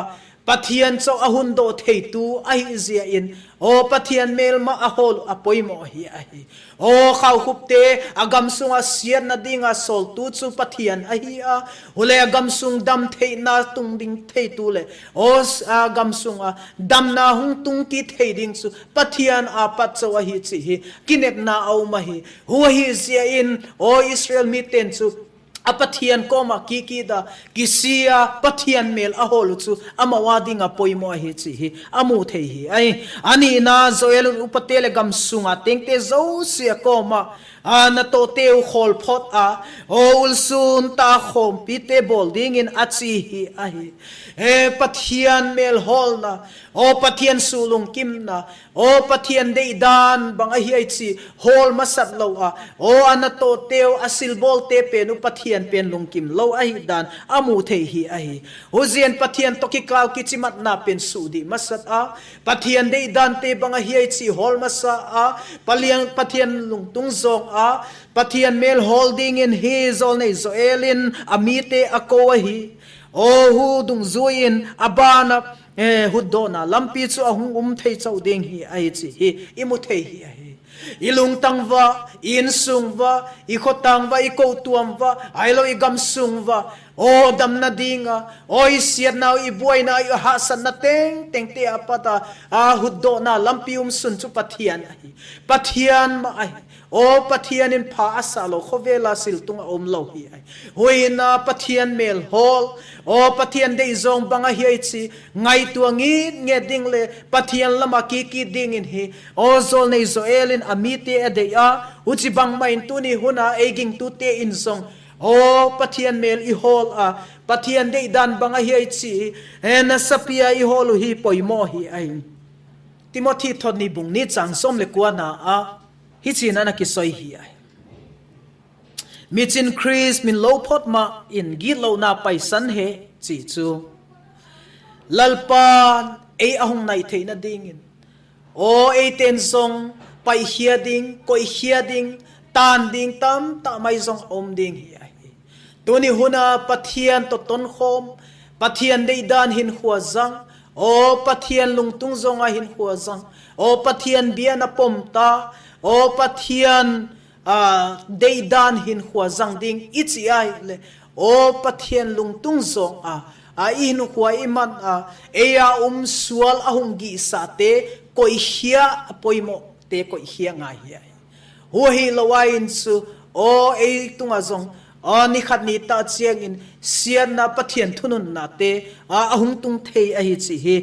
pathian so ahun do theitu ai zia in o pathian mel ma ahol apoimo hi ai o khau khupte agam sunga sian na dinga sol tu chu pathian ahi a hule agam sung dam theina tung ding theitu le o agam sunga dam na hung tung ki theiding chu pathian a pat so hi chi hi kinep na au ma hi hu hi zia in o Israel miten chu apathian koma kiki da kisia pathian mel aholu chu amawadinga poimo hi chi hi amu thei hi ai ani na zoel upatele gam sunga tengte zo sia koma ana to teu khol phot a o ulsun ta khom pite bolding in achi hi ai pathian mel hol na o pathian sulung kim na o pathian dei dan bang hi ai chi hol masat lo a o ana to teu asil bol te penu pathian pen lung kim lo ai dan amu thei hi ai huzien pathian to ki kal ki chimat na pen su di masat a pathian dei dan te bang hi ai chi hol masa a paliang pathian lung tung zong a pathian mel holding in his all nei zo elin amite ako hi o hu dung zuin abana hudona lampi chu ahung thei chau ding hi ai chi hi imu thei hi ai ilung tangwa in sungwa i khotangwa i ko tuamwa ailo i gam sungwa o damna dinga o i siat na i buaina i hasan na teng te apata a hudona lampi sun chu pathian ai pathian ma ai o pathian in pha asalo khovela siltung om lo hi ai hoina pathian mel hol o pathian dei zong banga hi ai chi ngai tuangi nge ding le pathian lama ki ding in hi o zol nei zo elin amite adeya uchi bang main tu ni huna eging tu te in zong o pathian mel i hol a pathian dei dan banga hi ai chi na sapia i holu hi poimo hi ai Timothy thod ni bung ni chang som le kwa na a hi chin ana ki soi hi ai michin Chris min lo phot ma in gi lo na pai san he chi chu lalpan e ahung nai theina ding in o e ten song pai hia ding koi hia ding tan ding tam ta mai song om ding hi ai tuni huna pathian to ton khom pathian dei dan hin huwa zang o pathian lungtung zonga hin khua zang o pathian bian apom ta o pathian deidan hin khua zang ding ichi ai le o pathian lungtung zong a inu khua iman eya sual ahungi sa te koi hia apoimo te koi hia nga hi hu hi lawain su o e tunga zong ni khat ni ta chiang in sian na pathian thunun na te ahung tung thei a hi chi hi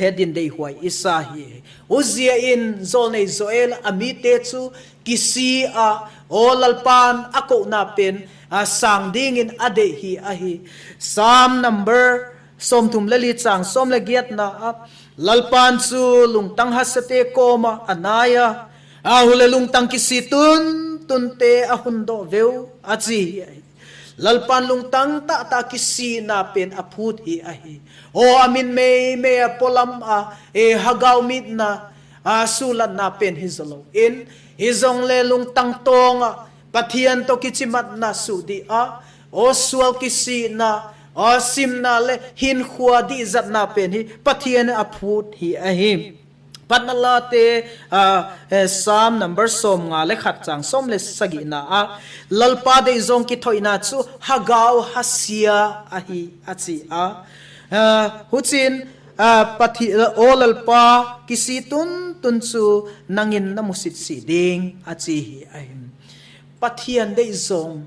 hedin dei huai isa hi uzia in zol nei zoel ami te chu kisi o lalpan ako na pen sang ding in ade hi a hi Psalm number som thum lali chang som la giat na lalpan chu lungtang hasate koma anaya hule lungtang kisi tun te ahundo veu achi lalpan lungtang ta kisi na pen aphut hi a hi o amin me polam hagaw mit na sulan na pen hizalo in hizong le lungtang tonga pathian to kichimat na sudi o sual kisi na o sim na le hin khua di zat na pen hi pathian aphut hi a hi patnalate Psalm number som nga le khat chang som le sagi na lalpa de zong ki thoina chu hagaw hasia ahi achi huchin pathi o lalpa kisi tun chu nangin na musit si ding achi hi ahim pathian de zong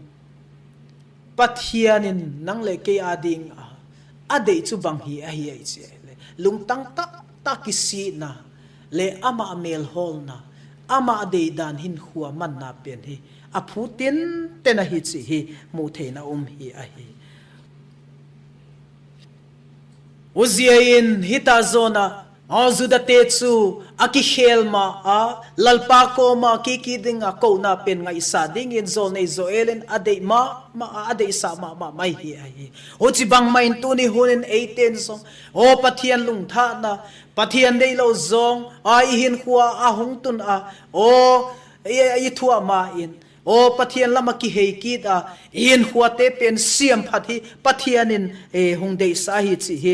pathianin nang le ke ading ade chu bang hi ahi ai che lungtang ta kisi na le ama amel hol na ama ade dan hin huwa man na pen hi aphutin tena hi chi hi mu theina hi a hi uziain hita zona azuda te chu aki khelma lalpa ko ma ki dinga ko na pen ngai sa ding in zol nei zoelen ade ma ade sa ma mai hi a hi o chi bang main tu ni hunin 18 song o pathian lung tha na pathian dei lo zong hin khua hung tun o i thua ma in o pathian lama ki hei ki in khua te pen siam phathi pathianin hung dei sa hi chi hi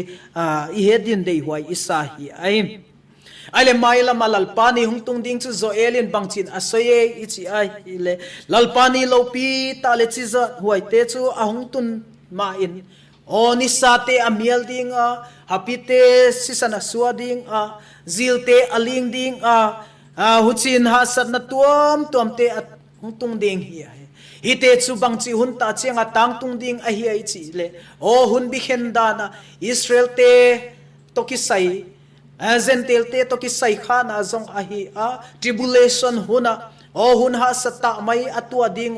i hedin dei huai isa hi ai ale mai lama lalpani hung tung ding chu zoelin bangchin asoye ichi ai le lalpani lopi ta le chi za huai te chu hung tun ma in o ni sa te amial ding hapite sisana suading zilte aling ding huchin ha sat na tuam te tung ding hi hite chu bang chi hun ta chenga tang tung ding a hi ai chi le o hun bi khen dana Israel te to ki sai zentel te to ki sai khana zong a hi tribulation huna o hun ha sata mai atua ding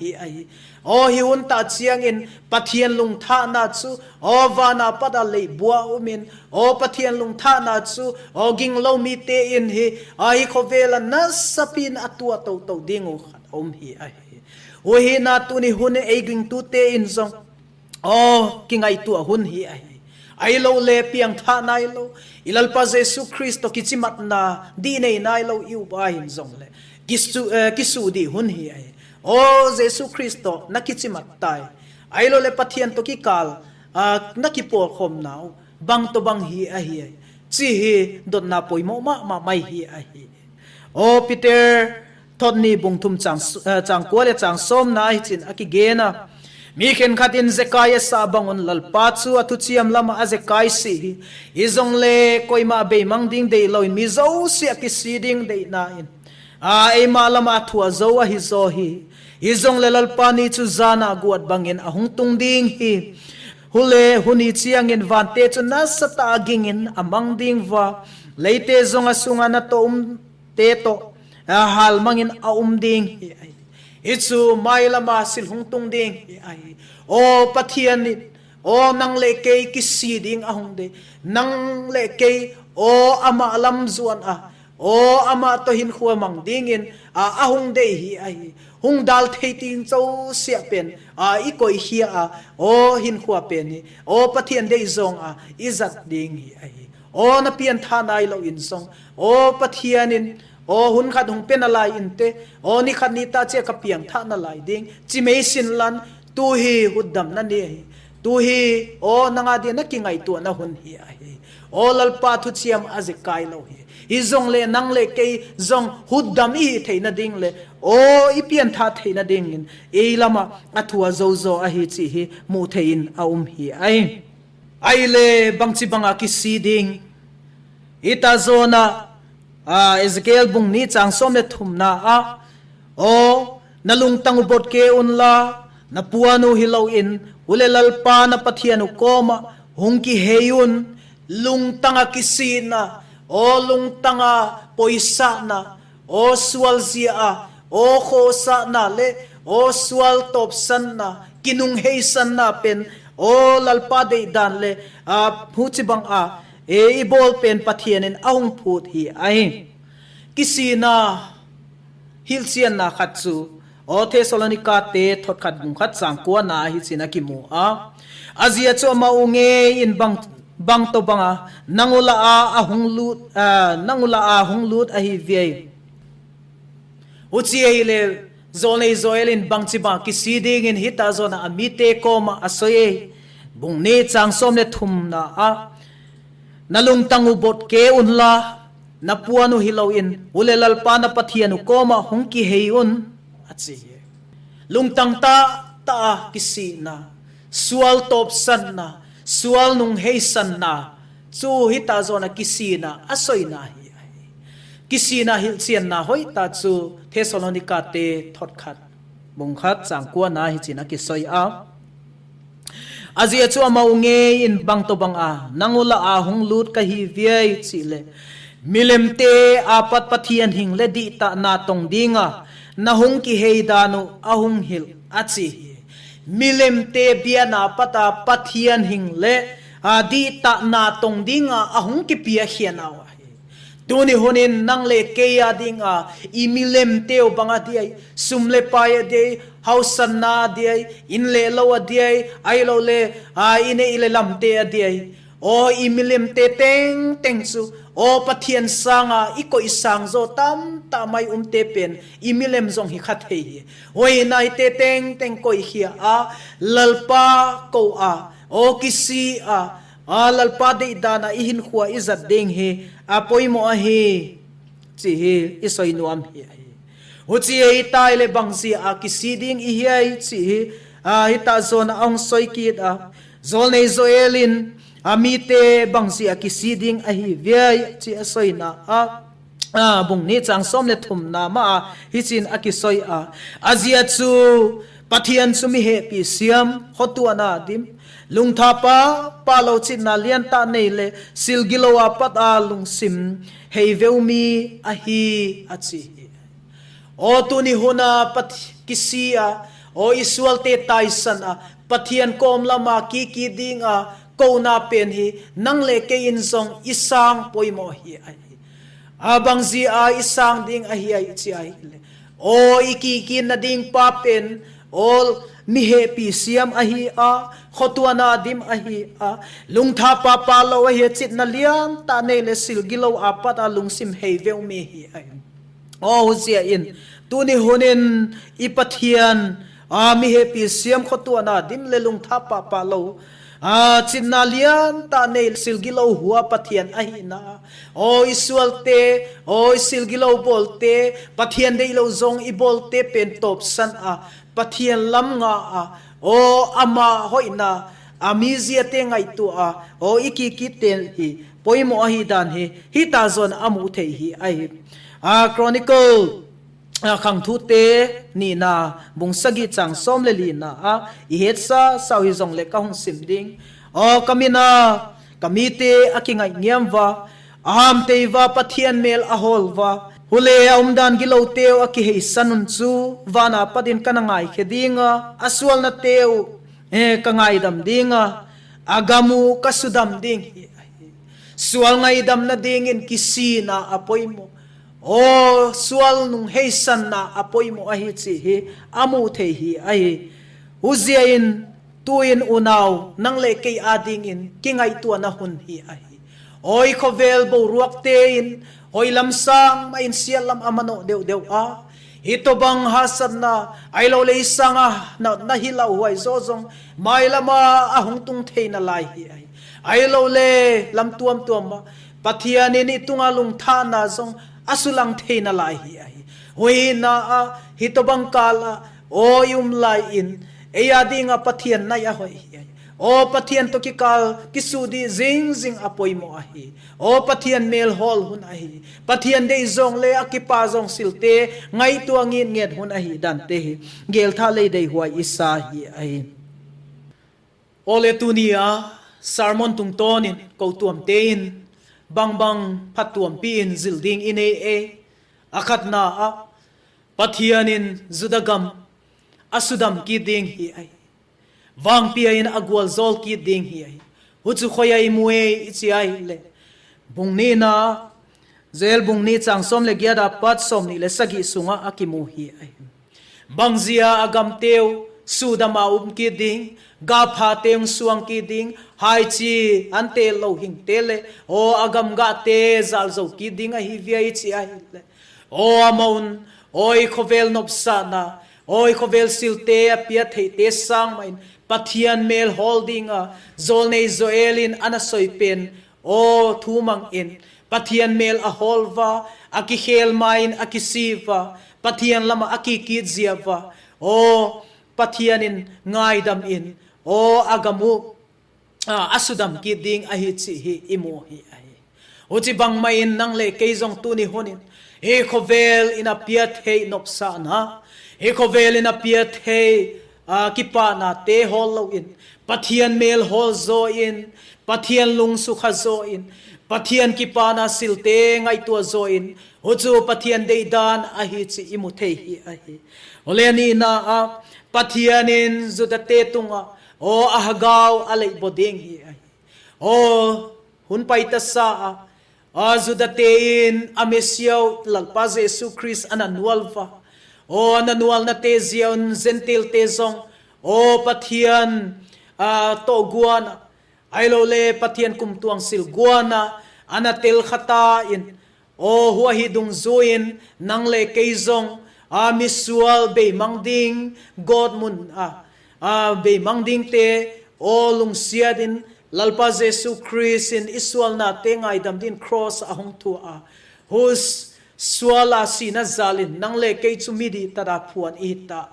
hi ai o hi hun ta chiang in pathian lung tha na chu o wana pada le bua umin o pathian lung tha na chu o ging lo mi te in hi ai khovela na sapin atua to ding hi ai o hi na tu ni hun e ging tu te in zong o kingai tu hun hi ai lo le piang tha nai lo ilal pa Jesu Christo kichimat na di nei nai lo yu ba hin zong le kisu di hun hi ai o Jesu Christo nakichimat tai ai lo le pathian to ki kal nakipol khom nau bang to bang hi a hi chi hi dot na poimo ma mai hi a hi o Peter thotni bungthum chang ko le chang som na hi chin akigena mi khen khatin Zekaya sa bangon lalpa chu atu chiam lama azekai si izong le koima be mangding dei loin mi zo si akisiding dei na in ai malama thua zo hi zo hi izong le lalpa ni chu zana guat bangin ahung tung ding hi hule huni chiang in vante chu na sata gingin amang ding wa leite zonga sunga na to te to hal mangin ding hi itsu mailama silhung tung ding ai o pathian ni o nang le ke ki si ding ahung de nang le ke o ama lam zuan o ama to hin khuwa mang ding in ahung de hi ai hung dal theitin chau sia pen i koi hi o hin khuwa pen ni o pathian de zong izat ding hi ai o na pian tha nai lo in song o pathianin o hun khat hung pen alai inte o ni khat ni ta che ka piang tha na lai ding chi mei sin lan tu hi hudam na ni tu hi o nanga de na ki ngai tu na hun hi ai o lalpa thu chiam azikai lo hi izong le nang le ke zong hudam hi theina ding le o ipian tha theina ding in e lama athua zo zo a hi chi hi mu thein a hi ai le bangchi banga ki siding ita zona Ezekiel bung ni chang som le thumna a o nalung tangu bot ke unla na puanu hilau in ule lalpa na pathianu koma hungki heyun lung tanga kisina o lung tanga poisa na o swal zia o khosa na le o swal top san na kinung heisan na pen o lalpa de dan le phuchi bang e ibol pen pathianin ahung phut hi ai kisina hilsian na khatsu o Thessalonica te thot khat bung khat sang kwa na hi china ki mu azia cho ma unge in bang to banga nangula a hung lut a hi ve uchi ele zone zoel in bang chi ba ki siding in hita zona amite koma asoye bung ne chang som le thum na nalung tangu bot ke unla na puanu hilau in ule lalpa na pathianu koma hungki heiun achi lungtang ta kisina sual top san na sual nung heisan na chu hita zona kisina asoi na hi kisina hilsian na hoi ta chu Thessalonica te thot khat bung khat chang kwa na hi china ki soi azia chu amaunge in bang to bang nangula hung lut ka hi viai chile milemte apat pathian hing le di ta na tong dinga na hung ki heidanu ahung hil achi milemte biana pata pathian hing le di ta na tong dinga ahung ki pia hianawa tuni honin nang le keya dinga imilem teo banga diai sumle paya de hausan na diai inle lawa diai ai lo le ine ile lamte diai o imilem te teng su o pathian sanga iko isang zo tam ta mai te pen imilem zong hi khat hei oi nai te teng koi hia lalpa ko o kisi lalpa de dana ihin khuwa izat ding he apoi mo hi chi hi isoi nuam hi uchi ei tai le bangsi kisiding i hi chi hita zona ong soi kit zol nei zoelin amite bangsi kisiding hi viai chi asoi na bung ni chang som le thum na ma hi chin akisoi azia chu pathian sumi he pi siam hotuana dim lungtha pa lo chin na lian ta nei le silgilowa pat lung sim hei veumi hi achi o tuni huna pat kisia o isual te taisan pathian kom lama ki ding ko na pen hi nang le ke in song isang poimo hi abang zi isang ding hi chi ai o iki na ding pa pen all mi he pi siam hi khotuana dim hi lungtha pa lo hi chit na lian ta ne le silgilo apata lungsim hei veu me hi o huzia in tuni honin ipathian mi he pi siam khotuana dim le lungtha pa lo chinna lian ta ne silgilo huwa pathian na o isualte o silgilo bolte pathian de lo zong i bolte pen top san pathian lam nga o ama hoina amizia te ngai tu o iki ten hi poimo hi dan hi hita zon amu the hi chronicle khang thu te ni na bungsagi chang som le li na i het sa sau hi zong le ka hong sim ding o kamina kamite akingai ngiam wa aham te wa pathian mel ahol wa hule umdan gilo teo aki hei sanun chu wana padin kanangai khedinga aswal na teo kangai dam dinga agamu kasudam ding sual ngai dam na ding in kisina apoimo o sual nung hei san na apoimo ahi chi hi amu the hi uziain tuin unaw nang le kei ading in kingai tu na hun hi oi khovel bo ruak te in hoi lam sang main sial lam amano deu ito bang hasan na ai lo le sanga na hilau huai zozong mai lama ahung tung the na lai hi ai lo le lam tuam ma pathian in itunga lung tha na zong asulang theina lai hi ai hoi na a hitobang kala o yum lai in eya dinga pathian na ya hoi o pathian to ki kal kisudi zing apoi mo ahi o pathian mel hol hun ahi pathian de zong le akipa zong silte ngai tu angin nget hun ahi dan te hi gel tha le dei huai isa hi ai ole tunia sermon tung tonin ko tuam tein bang phatuam pi in zilding in e akhat na a pathianin zudagam asudam ki ding hi ai wang pia in agwal zol ki ding hi ai huchu khoya i mue ichi ai le bungni na zel bungni changsom le gyada pat som ni le sagi sunga akimu hi ai bangzia agam teu sudama ki ding ga pha teung suang ki ding hai chi ante lo hing tele o agam ga te zal zo ki ding a hi vi ichi ai le o amon oi khovel nopsa na oi khovel silte apia thei te sang main pathian mel holding a zolnei zoelin anasoi pen o thumang in pathian mel a holva aki khel main akisiva pathian lama aki kidziava o pathianin ngai dam in o agamu asudam ki ding a hi chi hi imu hi ai uchi bang main nang le keizong tu ni honin e khovel in a piat hei nopsa na e khovel in a piat hei kipa na te hol lo in pathian mel hol zo in pathian lung sukha zo in pathian kipa na silte ngai tu zo in hochu pathian dei dan a hi chi imu thei hi a hi oleni na a pathianin zudate tunga o ahagaw alai bodeng hi a hi o hun paita sa a zudate in amesiaw lalpa Jesu Christ ananualva o ananual na te zion zentil te zong o pathian to guana ailo le pathian kum tuang sil guana anatel khata in o huwa hidung zuin nang le keizong misual be mangding god mun be mangding te o lung siadin lalpa Jesu Christ in iswal na te ngai dam din cross ahong tu hus swala sina zalin nang le kei chumidi tada phuan ita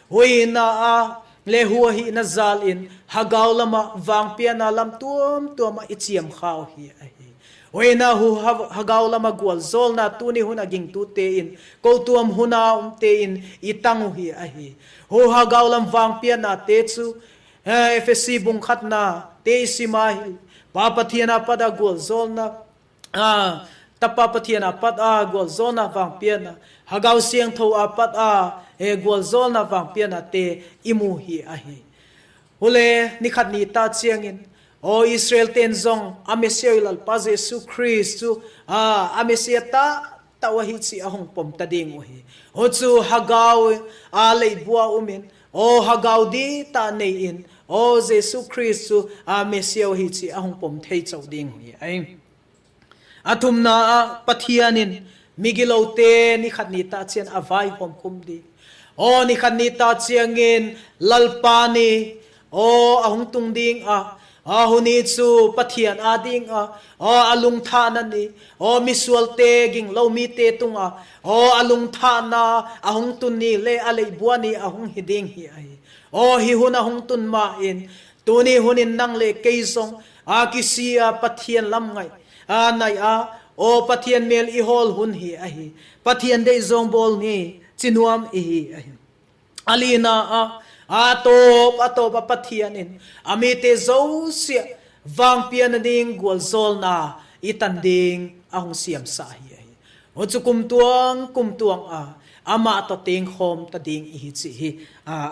hoina le huwa hi na zalin hagaw lama wang pia na lam tuam ichiam khaw hi ai hoina hu hagaw lama gwal zol na tuni huna ging tu te in ko tuam huna te in itangu hi ai hu hagaw lam wang pia na te chu FSC bung khat na te simahi papathiana pada gwal zol na tapa pathiana pat gwal zona wang piana hagaw siang tho pat gwal zona wang piana te imu hi ahi hule nikhat ni ta chiangin o Israel ten zong amesiel lal pa Jesu Christ amesia ta tawahi chi ahong pom ta ding hi hochu hagaw alei bua umin o hagaw di ta nei in o Jesu Christ amesiel hi chi ahong pom thei chau ding hi ai atum na pathianin migilote ni khatni ta chian avai hom kumdi o ni khatni ta chiangin lalpani o ahung tung ding huni chu pathian ading alung thanani o misual te ging lomi te tunga o alung thana ahung tunni le alei buani ahung hiding hi ai o hi huna hung tun ma in tuni hunin nang le keizong kisia pathian lam ngai nai o pathian mel i hol hun hi ahi pathian dei zong bol ni chinuam hi ahi alina atop pathian in amite zosia wang pian ding gwal zol na itanding ahung siam sa hi ahi hochu kum tuang ama to ting khom ta ding hi chi hi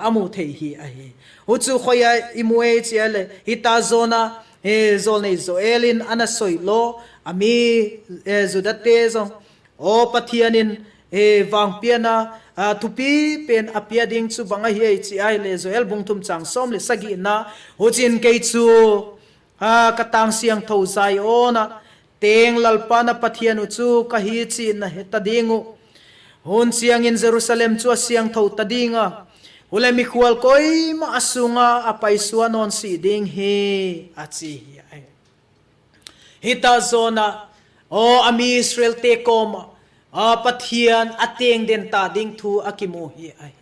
amu thei hi ahi hochu khoya imue chi ale hita zona zol nei zoelin anasoi lo ami zudate zong o pathianin wang piana thupi pen apia ding chu banga hi chi ai le zoel bung thum chang som le sagi na hochin ke chu katang siang tho sai ona teng lalpana pathianu chu ka hi chi na heta dingu hun siang in Jerusalem chu siang tho tadinga hule mikwal koi ma asunga apai suanon si ding hi achi hi ai hita zona o ami Israel te koma pathian ateng den ta ding thu akimu hi ai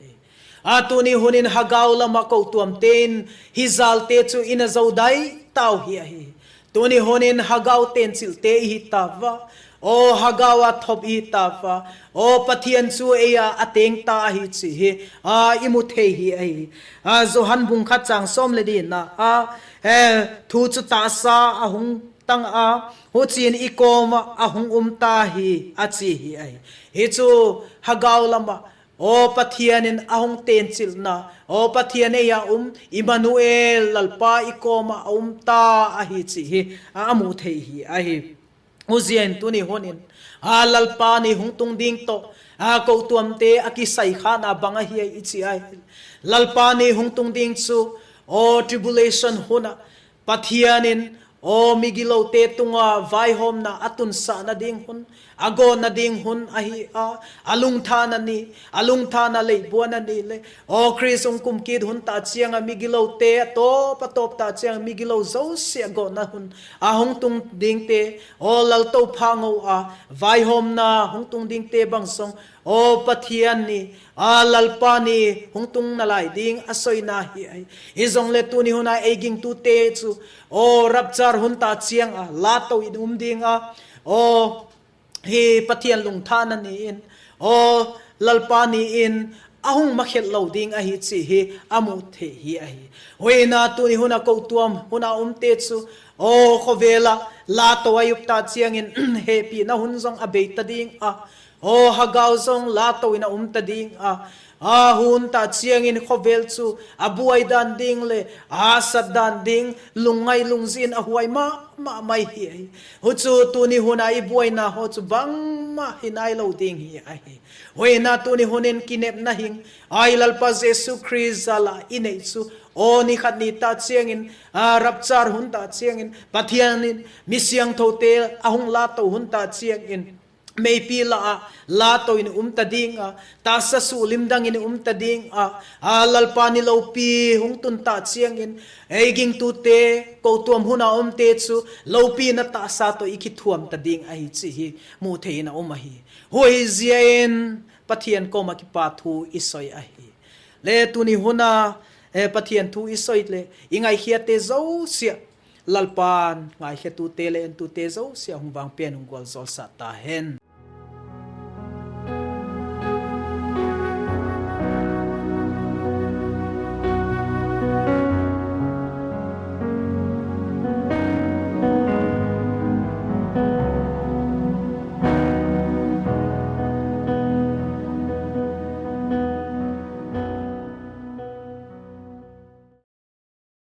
atuni hunin hagaw lama ko tuam ten hizal te chu ina zodai tau hi ai tuni hunin hagaw ten sil te hi tawa o hagawa thop hi tawa o pathian chu eya ateng ta hi chi hi imu the hi ai zohan bung kha chang som le din na thu chu ta sa ahung tang ho chin ikom ahung ta hi achi hi ai hi chu hagaw lama o pathianin ahung ten chil na o pathian eya Emmanuel lalpa ikoma ta ahi chi hi amu thei hi ahi uzien tuni honin lalpa ni hungtung ding to ko tuam te akisai khana banga hi ichi ai lalpa ni hungtung ding chu o tribulation huna pathianin o migilo te tunga vai hom na atun sa na ding hun ago na ding hun ahi alung tha na le buana ni le o krisung kum kid hun ta chiang a migilo te to patop ta chiang migilo zo se go na hun hong tung ding te o lal to phango vai hom na hong tung ding te bang song o pathian ni lalpa ni hong tung na lai ding asoi na hi ai izong le tu ni huna eging tu te chu o rapchar hun ta chiang la to idum ding o hi pathian lung thana ni in o lalpa ni in ahung makhet lo ding hi chi hi amu the hi ai hoina tu ni huna ko tuam huna te chu o khovela la to ayup ta chiang in happy na hun zong abeita ding o hagaw zong la to ina ta ding hun ta chiang in khovel chu abuai dan ding le asat dan ding lungai lungzin ahuai ma mai hi hu chu tu ni huna I buai na ho chu bang ma hinai lo ding hi ai hoina tu ni hunin kinep na hing ai lalpa Jesu Christ ala inei chu o ni khat ni ta chiang in rapchar hun ta chiang in pathian in misyang thote ahung la to hun ta chiang in may pila la to in ta ding ta sa sulim dang in ta ding lalpa ni lo pi hung tun ta chiang in eging tu te ko tuam huna te chu lo pi na ta sa to ikithuam ta ding ai chi hi mu theina hi hoi ziain pathian ko ma ki pa thu isoi hi le tu ni huna pathian thu isoi le ingai hiate zo sia lalpan ngai he tu te le tu te zo sia hung bang pen hung gol zol sa ta hen